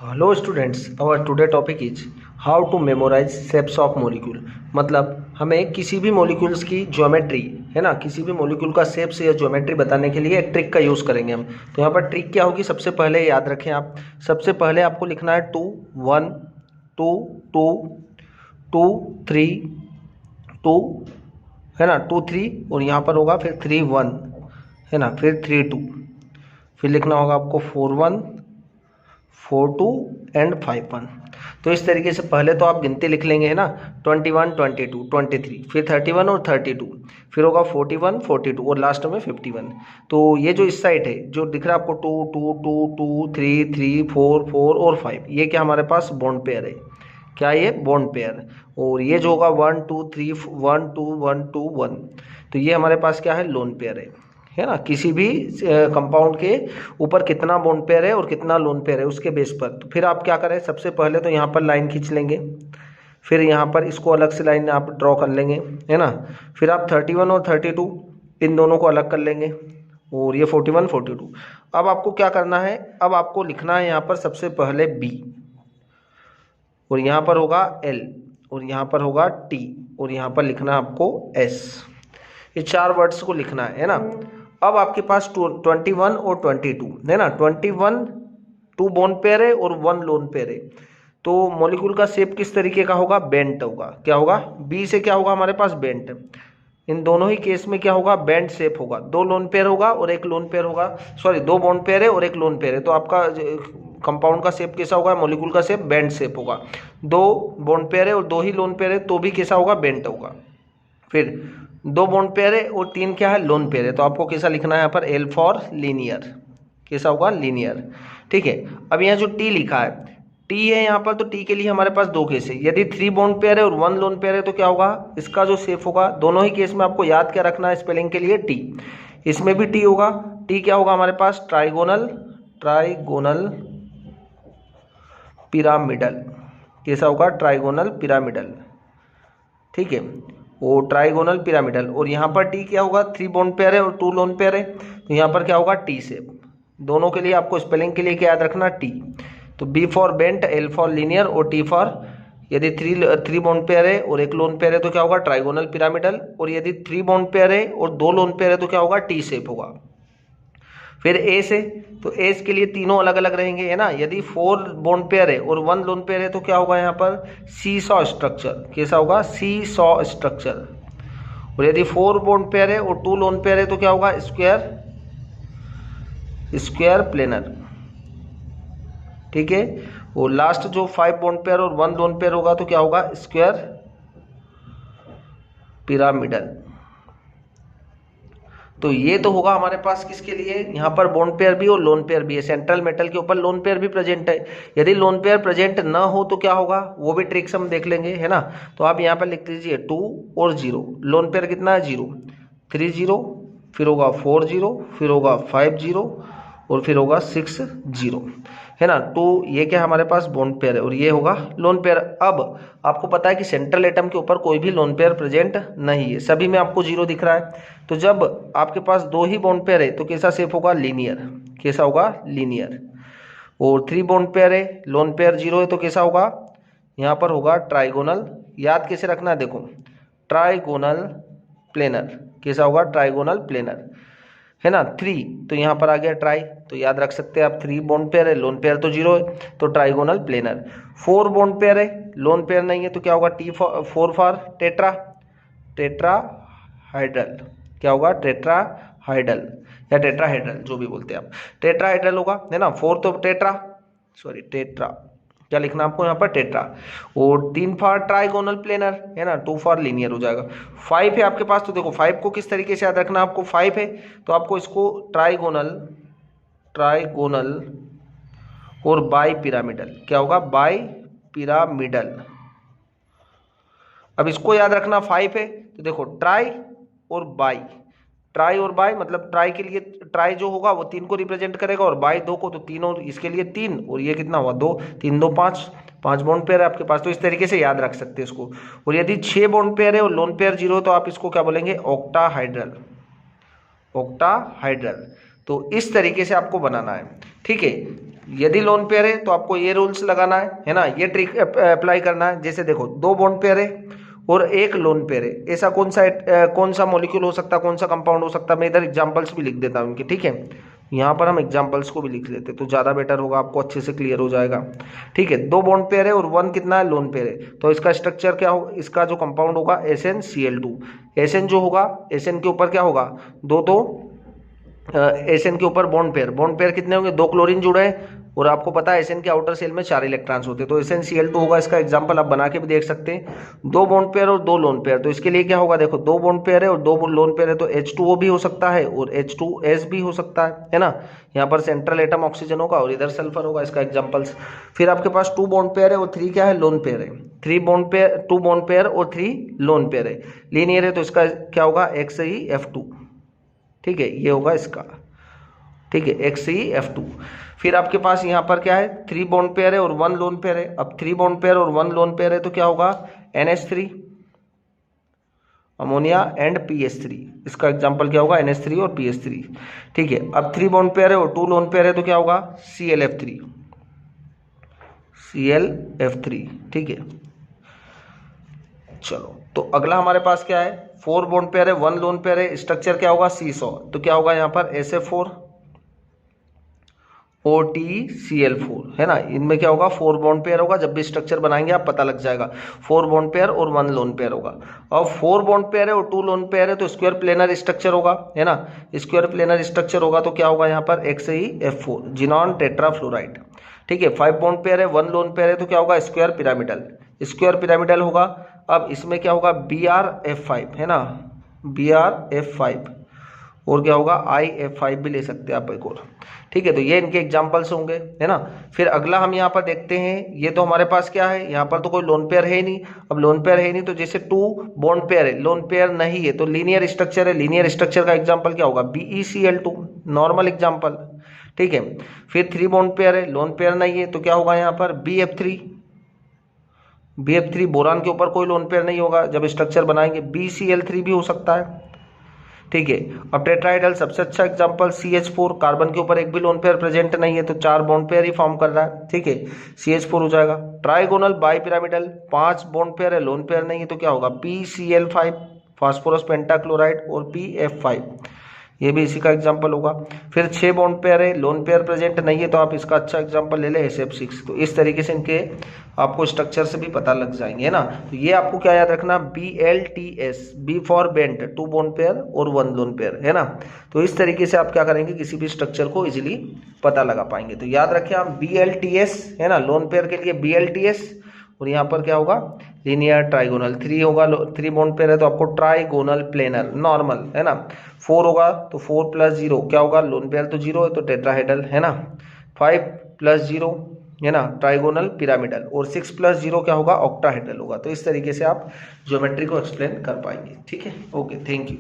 Hello students, our today topic is how to memorize shapes of molecule. मतलब हमें किसी भी मॉलिक्यूल्स की ज्योमेट्री है ना, किसी भी मॉलिक्यूल का शेप्स या ज्योमेट्री बताने के लिए एक ट्रिक का यूज़ करेंगे हम। तो यहाँ पर ट्रिक क्या होगी, सबसे पहले याद रखें आप, सबसे पहले आपको लिखना है 2 1 2 2 2 3 2 है ना, 2 3 और यहाँ पर होगा फिर 3 1 है ना, फिर 3 2, फिर लिखना होगा आपको 4 1 4 2 एंड 5 1। तो इस तरीके से पहले तो आप गिनती लिख लेंगे है ना, 21 22 23, फिर 31 और 32, फिर होगा 41 42 और लास्ट में 51। तो ये जो इस साइड है जो दिख रहा है आपको 2 2 2 2 3 3 4 4 और 5, ये क्या हमारे पास बॉन्ड पेयर है। क्या ये बॉन्ड पेयर। और ये जो होगा 1 2 3 1 2 1 2 1, तो ये हमारे पास क्या है, लोन पेयर है ना। किसी भी कंपाउंड के ऊपर कितना बॉन्ड पेयर है और कितना लोन पेयर है उसके बेस पर। तो फिर आप क्या करें, सबसे पहले तो यहाँ पर लाइन खींच लेंगे, फिर यहाँ पर इसको अलग से लाइन आप ड्रॉ कर लेंगे है ना। फिर आप 31 और 32 इन दोनों को अलग कर लेंगे, और ये 41 42। अब आपको क्या करना है, अब आपको लिखना है यहाँ पर सबसे पहले बी, और यहाँ पर होगा एल, और यहाँ पर होगा टी, और यहाँ पर लिखना है आपको एस। ये चार वर्ड्स को लिखना है ना। अब आपके पास 21 और 22 है ना, 21 2 बॉन्ड पेयर है और 1 लोन पेयर है। तो मॉलिक्यूल का शेप किस तरीके का होगा, बेंट होगा। क्या होगा, बी से क्या होगा हमारे पास, बेंट। इन दोनों ही केस में क्या होगा, बेंट शेप होगा। 2 लोन पेयर होगा और 1 लोन पेयर होगा, सॉरी 2 बॉन्ड पेयर है और 1 लोन पेयर है। तो आपका कंपाउंड का शेप कैसा होगा, मॉलिक्यूल का शेप बेंट शेप होगा। 2 बॉन्ड पेयर है और 2 ही लोन पेयर है तो भी कैसा होगा, बेंट होगा। फिर 2 बॉन्ड पेयर है और 3 क्या है, लोन पेयर है। तो आपको कैसा लिखना है यहाँ पर, एल फॉर लीनियर। कैसा होगा, लीनियर। ठीक है। अब यहाँ जो टी लिखा है, टी है यहाँ पर, तो टी के लिए हमारे पास 2 केस है। यदि 3 बॉन्ड पेयर है और 1 लोन पेयर है तो क्या होगा, इसका जो शेप होगा, दोनों ही केस में आपको याद क्या रखना है स्पेलिंग के लिए, टी। इसमें भी टी होगा। टी क्या होगा हमारे पास, ट्राइगोनल, ट्राइगोनल पिरामिडल। कैसा होगा, ट्राइगोनल पिरामिडल। ठीक है, वो ट्राइगोनल पिरामिडल। और यहाँ पर टी क्या होगा, 3 बॉन्ड पेयर है और 2 लोन पेयर है, तो यहाँ पर क्या होगा, टी शेप। दोनों के लिए आपको स्पेलिंग के लिए क्या याद रखना, टी। तो B for bent, L for linear और टी फॉर, यदि 3 बॉन्ड पेयर है और 1 लोन पेयर है तो क्या होगा, ट्राइगोनल पिरामिडल। और यदि 3 बॉन्ड पेयर है और 2 लोन पेयर है तो क्या होगा, टी शेप होगा। फिर ए से, तो एस के लिए तीनों अलग अलग रहेंगे है ना। यदि 4 बॉन्ड पेयर है और 1 लोन पेयर है तो क्या होगा यहाँ पर, सी सॉ स्ट्रक्चर। कैसा होगा, सी सॉ स्ट्रक्चर। और यदि 4 बॉन्ड पेयर है और 2 लोन पेयर है तो क्या होगा, स्क्वायर, स्क्वायर प्लेनर। ठीक है। और लास्ट जो 5 बॉन्ड पेयर और 1 लोन पेयर होगा तो क्या होगा, स्क्वायर पिरामिडल। तो ये तो होगा हमारे पास किसके लिए, यहाँ पर बॉन्ड पेयर भी और लोन पेयर भी है। सेंट्रल मेटल के ऊपर लोन पेयर भी प्रेजेंट है। यदि लोन पेयर प्रेजेंट ना हो तो क्या होगा, वो भी ट्रिक्स हम देख लेंगे है ना। तो आप यहाँ पर लिख दीजिए 2 और 0। लोन पेयर कितना है, 0 3 0, फिर होगा 4 0, फिर होगा 5 0 और फिर होगा 6 0 है ना। तो ये क्या हमारे पास बॉन्ड पेयर है और ये होगा लोन पेयर। अब आपको पता है कि सेंट्रल एटम के ऊपर कोई भी लोन पेयर प्रेजेंट नहीं है, सभी में आपको 0 दिख रहा है। तो जब आपके पास 2 ही बॉन्ड पेयर है तो कैसा शेप होगा, लीनियर। कैसा होगा, लीनियर। और 3 बॉन्ड पेयर है, लोन पेयर 0 है तो कैसा होगा, यहाँ पर होगा ट्राइगोनल। याद कैसे रखना है, देखो ट्राइगोनल प्लेनर। कैसा होगा, ट्राइगोनल प्लेनर है ना। 3 तो यहाँ पर आ गया ट्राई, तो याद रख सकते हैं आप, 3 बॉन्ड पेयर है, लोन पेयर तो 0 है तो ट्राइगोनल प्लेनर। 4 बॉन्ड पेयर है, लोन पेयर नहीं है तो क्या होगा, T 4 for tetra, tetra hydel. क्या होगा, टेट्रा हाइड्रल या टेट्रा हाइड्रल, जो भी बोलते हैं आप, टेट्रा हाइड्रल होगा है ना। 4 तो टेट्रा, सॉरी टेट्रा, क्या लिखना आपको यहाँ पर, टेट्रा। और 3 फॉर ट्राइगोनल प्लेनर है ना, 2 फॉर लीनियर हो जाएगा। 5 है आपके पास, तो देखो 5 को किस तरीके से याद रखना, आपको 5 है तो आपको इसको ट्राइगोनल, ट्राइगोनल और बाई पिरामिडल। क्या होगा, बाई पिरामिडल। अब इसको याद रखना, 5 है तो देखो ट्राई और बाई, ट्राई और बाई, मतलब ट्राई के लिए ट्राई जो होगा वो 3 को रिप्रेजेंट करेगा और बाई 2 को, तो 3 और इसके लिए 3, और ये कितना हुआ 2, 3 2 5, 5 बॉन्ड पेयर है आपके पास। तो इस तरीके से याद रख सकते हैं इसको। और यदि 6 बॉन्ड पेयर है और लोन पेयर 0 है तो आप इसको क्या बोलेंगे, ऑक्टाहाइड्रल, ऑक्टाहाइड्रल। तो इस तरीके से आपको बनाना है। ठीक है, यदि लोन पेयर है तो आपको ये रूल्स लगाना है ना, ये ट्रिक अप्लाई करना है। जैसे देखो, दो बॉन्ड पेयर है और एक लोन पेयर है, ऐसा कौन सा मॉलिक्यूल हो सकता है, कौन सा कंपाउंड हो सकता है। मैं इधर एग्जांपल्स भी लिख देता हूँ इनके, ठीक है। यहाँ पर हम एग्जांपल्स को भी लिख लेते तो ज़्यादा बेटर होगा, आपको अच्छे से क्लियर हो जाएगा, ठीक है। दो बॉन्ड पेयर है और वन कितना है, लोन पेयर है। तो इसका स्ट्रक्चर क्या होगा, इसका जो कंपाउंड होगा SnCl2। Sn जो होगा, Sn के ऊपर क्या होगा, दो Sn के ऊपर बॉन्ड पेयर कितने होंगे, दो क्लोरीन जुड़े हैं और आपको पता है Sn के आउटर सेल में 4 इलेक्ट्रॉन्स होते हैं, तो SnCl2 होगा। इसका एग्जांपल आप बना के भी देख सकते हैं। दो बॉन्ड पेयर और दो लोन पेयर, तो इसके लिए क्या होगा, देखो दो बॉन्ड पेयर है और दो लोन पेयर है, तो H2O भी हो सकता है और H2S भी हो सकता है ना। यहाँ पर सेंट्रल एटम ऑक्सीजन होगा और इधर सल्फर होगा, इसका एग्जाम्पल्स। फिर आपके पास 2 बॉन्ड पेयर है और 3 क्या है, लोन पेयर है। 2 बॉन्ड पेयर और 3 लोन पेयर है। लीनियर है तो इसका क्या होगा, XeF2, ठीक है, ये होगा इसका, ठीक है, XeF2। फिर आपके पास यहाँ पर क्या है, 3 बॉन्ड पेयर है और 1 लोन पेयर है। अब 3 बॉन्ड पेयर और 1 लोन पेयर है तो क्या होगा, NH3, अमोनिया एंड PH3। इसका एग्जांपल क्या होगा, NH3 और PH3, ठीक है। अब 3 बॉन्ड पेयर है और 2 लोन पेयर है तो क्या होगा, ClF3, ठीक है। चलो, तो अगला हमारे पास क्या है, 4 बॉन्ड पेयर है, 1 लोन पेयर है। स्ट्रक्चर क्या होगा, सीसॉ, तो क्या होगा यहाँ पर SF4 OTCl4, है ना। इनमें क्या होगा, 4 बॉन्ड पेयर होगा। जब भी स्ट्रक्चर बनाएंगे आप पता लग जाएगा, 4 बॉन्ड पेयर और 1 लोन पेयर होगा। और 4 बॉन्ड पेयर है और 2 लोन पेयर है तो स्क्वायर प्लेनर स्ट्रक्चर होगा, है ना। स्क्वायर प्लेनर स्ट्रक्चर होगा तो क्या होगा यहाँ पर, XeF4, जिनॉन टेट्राफ्लोराइड, ठीक है। 5 बॉन्ड पेयर है, 1 लोन पेयर है तो क्या होगा, स्क्वायर पिरामिडल होगा। अब इसमें क्या होगा, BrF5, है ना, BrF5, और क्या होगा, IF5 भी ले सकते हैं आप एक और, ठीक है। तो ये इनके एग्जांपल्स होंगे, है ना। फिर अगला हम यहाँ पर देखते हैं, ये तो हमारे पास क्या है, यहाँ पर तो कोई लोन पेयर है ही नहीं। अब लोन पेयर है नहीं तो जैसे 2 बॉन्ड पेयर है, लोन पेयर नहीं है, तो लीनियर स्ट्रक्चर है। लीनियर स्ट्रक्चर का एग्जांपल क्या होगा, BeCl2, नॉर्मल एग्जांपल, ठीक है। फिर 3 बॉन्ड पेयर है, लोन पेयर नहीं है तो क्या होगा यहाँ पर, BF3, बोरान के ऊपर कोई लोन पेयर नहीं होगा जब स्ट्रक्चर बनाएंगे। BCl3 भी हो सकता है, ठीक है। अब टेट्राहेड्रल सबसे अच्छा एग्जांपल CH4, कार्बन के ऊपर एक भी लोन पेयर प्रेजेंट नहीं है तो 4 बॉन्ड पेयर ही फॉर्म कर रहा है, ठीक है, CH4 हो जाएगा। ट्राइगोनल बाइपिरामिडल, 5 बॉन्ड पेयर है, लोन पेयर नहीं है तो क्या होगा, PCl5, फास्फोरस पेंटाक्लोराइड, और PF5, ये भी इसी का एग्जांपल होगा। फिर 6 बॉन्ड पेयर है, लोन पेयर प्रेजेंट नहीं है तो आप इसका अच्छा एग्जांपल ले लें, SF6। तो इस तरीके से इनके आपको स्ट्रक्चर से भी पता लग जाएंगे, है ना। तो ये आपको क्या याद रखना, BLTS, B for bent, 2 bond pair और 1 लोन पेयर, है ना। तो इस तरीके से आप क्या करेंगे, किसी भी स्ट्रक्चर को इजीली पता लगा पाएंगे। तो याद रखें आप, BLTS, है ना, लोन पेयर के लिए BLTS, और यहाँ पर क्या होगा, लीनियर ट्राइगोनल। 3 होगा, 3 बॉन्ड पेयर है तो आपको ट्राइगोनल प्लेनर, नॉर्मल, है ना। 4 होगा तो 4 + 0 क्या होगा, लोन पेयर तो 0 है तो टेट्राहेड्रल, है ना। 5 + 0, है ना, ट्राइगोनल पिरामिडल, और 6 + 0 क्या होगा, ऑक्टाहेड्रल होगा। तो इस तरीके से आप ज्योमेट्री को एक्सप्लेन कर पाएंगे, ठीक है। Okay, thank you.